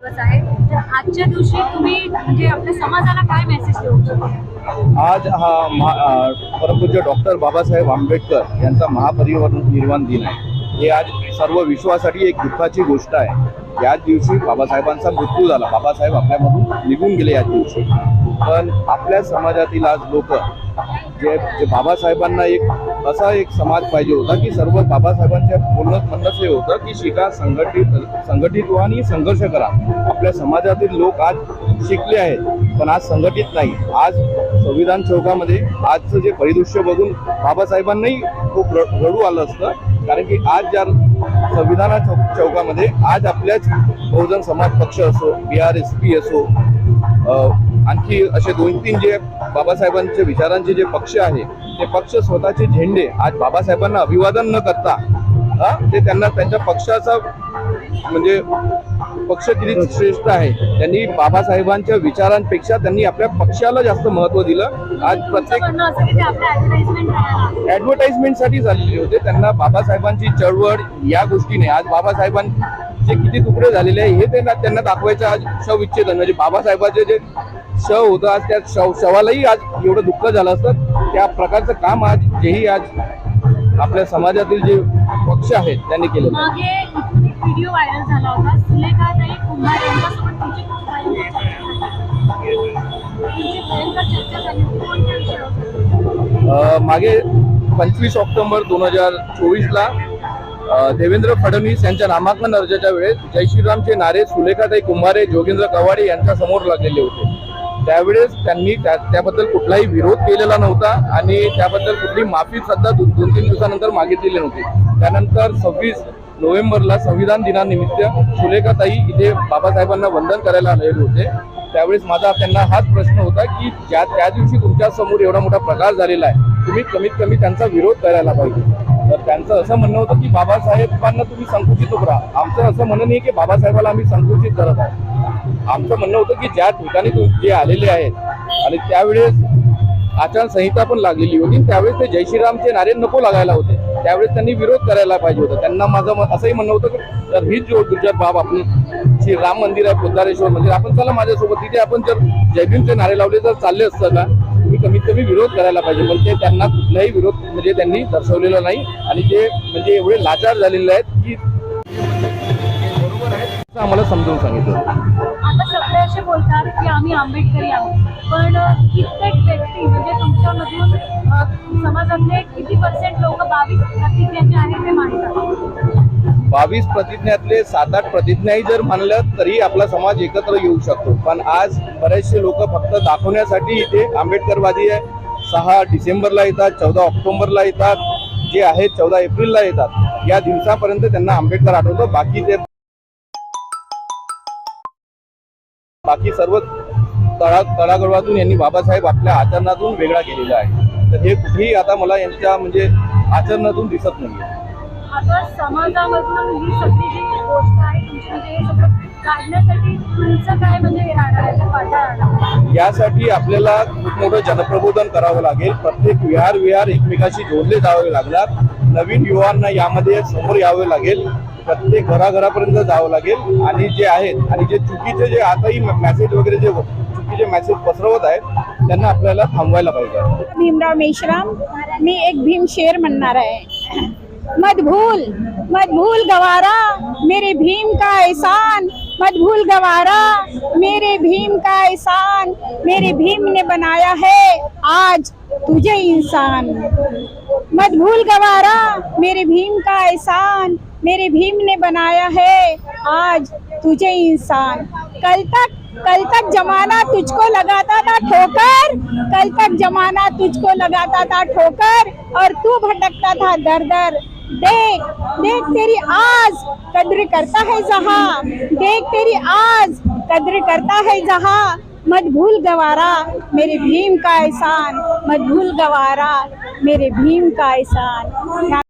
दिवस आहे, तर आजच्या दिवशी तुम्ही म्हणजे आपल्या समाजाला काय मेसेज देऊ इच्छिता? आज हा परमपूज्य डॉक्टर बाबासाहेब आंबेडकर यांचा महापरिनिर्वाण दिन आहे. हे आज सर्व विश्वासाठी एक दुःखाची गोष्ट आहे. याच दिवशी बाबासाहेबांचा मृत्यू झाला. बाबासाहेब आपल्यामधून निघून गेले याच दिवशी. पण आपल्या समाजातील आज लोक जे बाबासाहेबांना असा एक समाज पाहिजे होता की सर्व बाबासाहेबांच्या म्हणणं हे होतं की शिका, संघटित व्हा आणि संघर्ष करा. आपल्या समाजातील लोक आज शिकले आहेत पण आज संघटित नाही. आज संविधान चौकामध्ये आजचं जे परिदृश्य बघून बाबासाहेबांनाही खूप रडू आलं असतं. कारण की आज ज्या संविधान चौकामध्ये आज आपल्याच बहुजन समाज पक्ष असो, BRSP असो, आणखी असे 2-3 जे बाबासाहेबांच्या विचारांचे जे पक्ष आहे ते पक्ष स्वतःचे झेंडे आज बाबासाहेबांना अभिवादन न करता ते त्यांना त्यांच्या पक्षाचा म्हणजे पक्ष किती श्रेष्ठ आहे. त्यांनी बाबासाहेबांच्या विचारांपेक्षा त्यांनी आपल्या पक्षाला जास्त महत्त्व दिलं. आज प्रत्येक ॲडव्हर्टाइजमेंटसाठी झालेले होते. त्यांना बाबासाहेबांची चळवळ या गोष्टी नाही. आज बाबासाहेबांचे किती तुकडे झालेले आहे हे त्यांना दाखवायचं आज शवविच्छेदन म्हणजे बाबासाहेबांचे जे शव होतं आज त्या शवालाही आज एवढं दुःख झालं असतं. त्या प्रकारचं काम आज आज आपल्या समाजातील जे पक्ष आहेत त्यांनी केलं. व्हिडिओ व्हायरल झाला होता, सुलेखाताई कुंभारे यांच्यासोबत तुमची मागे 25 ऑक्टोबर 2024ला देवेंद्र फडणवीस यांच्या नामांकन अर्जाच्या वेळेस जय श्रीरामचे नारे सुलेखाताई कुंभारे, जोगेंद्र कवाडे यांच्या समोर लागलेले होते. त्यावेळेस त्यांनी त्याबद्दल कुठलाही विरोध केलेला नव्हता आणि त्याबद्दल कुठली माफी सुद्धा 2-3 दिवसानंतर मागितलेली नव्हती. त्यानंतर 26 नोव्हेंबरला संविधान दिनानिमित्त सुलेखाताई इथे बाबासाहेबांना वंदन करायला आलेले होते. त्यावेळेस माझा त्यांना हाच प्रश्न होता की त्या दिवशी तुमच्या समोर एवढा मोठा प्रकार झालेला आहे, तुम्ही कमीत कमी त्यांचा विरोध करायला पाहिजे. तर त्यांचं असं म्हणणं होतं की बाबासाहेबांना तुम्ही संकुचित करा. आमचं असं म्हणणं नाही की बाबासाहेबाला आम्ही संकुचित करत आहे. आमचं म्हणणं होतं की ज्या ठिकाणी जे आलेले आहेत आणि त्यावेळेस आचारसंहिता पण लागलेली होती, त्यावेळेस ते जय श्रीरामचे नारे नको लागायला होते. त्यावेळेस त्यांनी विरोध करायला पाहिजे होता. त्यांना माझं असंही म्हणणं होतं की जर हीच जो गुजरात बाब आपली श्री राम मंदिर आहे, पोद्दारेश्वर मंदिर, आपण चला माझ्यासोबत तिथे आपण जर जयभीमचे नारे लावले जर चालले असतं ना, तुम्ही कमीत कमी विरोध करायला पाहिजे. पण ते त्यांना कुठलाही विरोध म्हणजे त्यांनी दर्शवलेला नाही आणि ते म्हणजे एवढे लाचार झालेले आहेत की बरोबर आहे असं आम्हाला समजून सांगितलं. आता सगळे असे बोलतात की आम्ही आंबेडकरी आहोत, पण कित्येक व्यक्ती म्हणजे तुमच्यामधून समाजातले किती % लोक 22 प्रतिज्ञाचे आहेत ते मानतात? 22 प्रतिज्ञातले 7-8 प्रतिज्ञाही जर मानलं तरी आपला समाज एकत्र येऊ शकतो. पण आज बरेचसे लोक फक्त दाखवण्यासाठी इथे आंबेडकरवादी आहे. 6 डिसेंबरला येतात, 14 ऑक्टोबरला येतात, जे आहेत 14 एप्रिलला येतात. या दिवसापर्यंत त्यांना आंबेडकर आठवतो. बाकी सर्व तळागाळातून यांनी बाबासाहेब आपल्या आचरणातून वेगळा केलेला आहे. तर हे कुठेही आता मला यांच्या म्हणजे आचरणातून दिसत नाही. आता समाजामधून ही सगळी जी गोष्ट आहे तुमची म्हणजे हे सगळं काढण्यासाठी तुमचं काय म्हणजे राहणार? यासाठी आपल्याला खूप मोठं जनप्रबोधन करावं लागेल. प्रत्येक विहार एकमेकाशी जोडले जावे लागणार. नवीन युवांना यामध्ये समोर यावे लागेल. प्रत्येक घराघरापर्यंत जावं लागेल आणि जे आहेत आणि जे चुकीचे जे आताही मेसेज वगैरे जे चुकीचे मेसेज पसरवत आहेत त्यांना आपल्याला थांबवायला पाहिजे. भीमराव मेश्राम, मी एक भीम शेर म्हणणार आहे. मत भूल गवारा मेरे भीम का एहसान, मत भूल गवारा मेरे भीम का एहसान, मेरे भीम ने बनाया है आज तुझे इंसान. मत भूल गवारा मेरे भीम का एहसान, मेरे भीम ने बनाया है आज तुझे इंसान. कल तक जमाना तुझको लगाता था ठोकर, कल तक जमाना तुझको लगाता था ठोकर और तू भटकता था दर दर. देख तेरी आज कद्र करता है जहां, देख तेरी आज कद्र करता है जहां. मत भूल गवारा मेरे भीम का एहसान, मत भूल गवारा मेरे भीम का एहसान.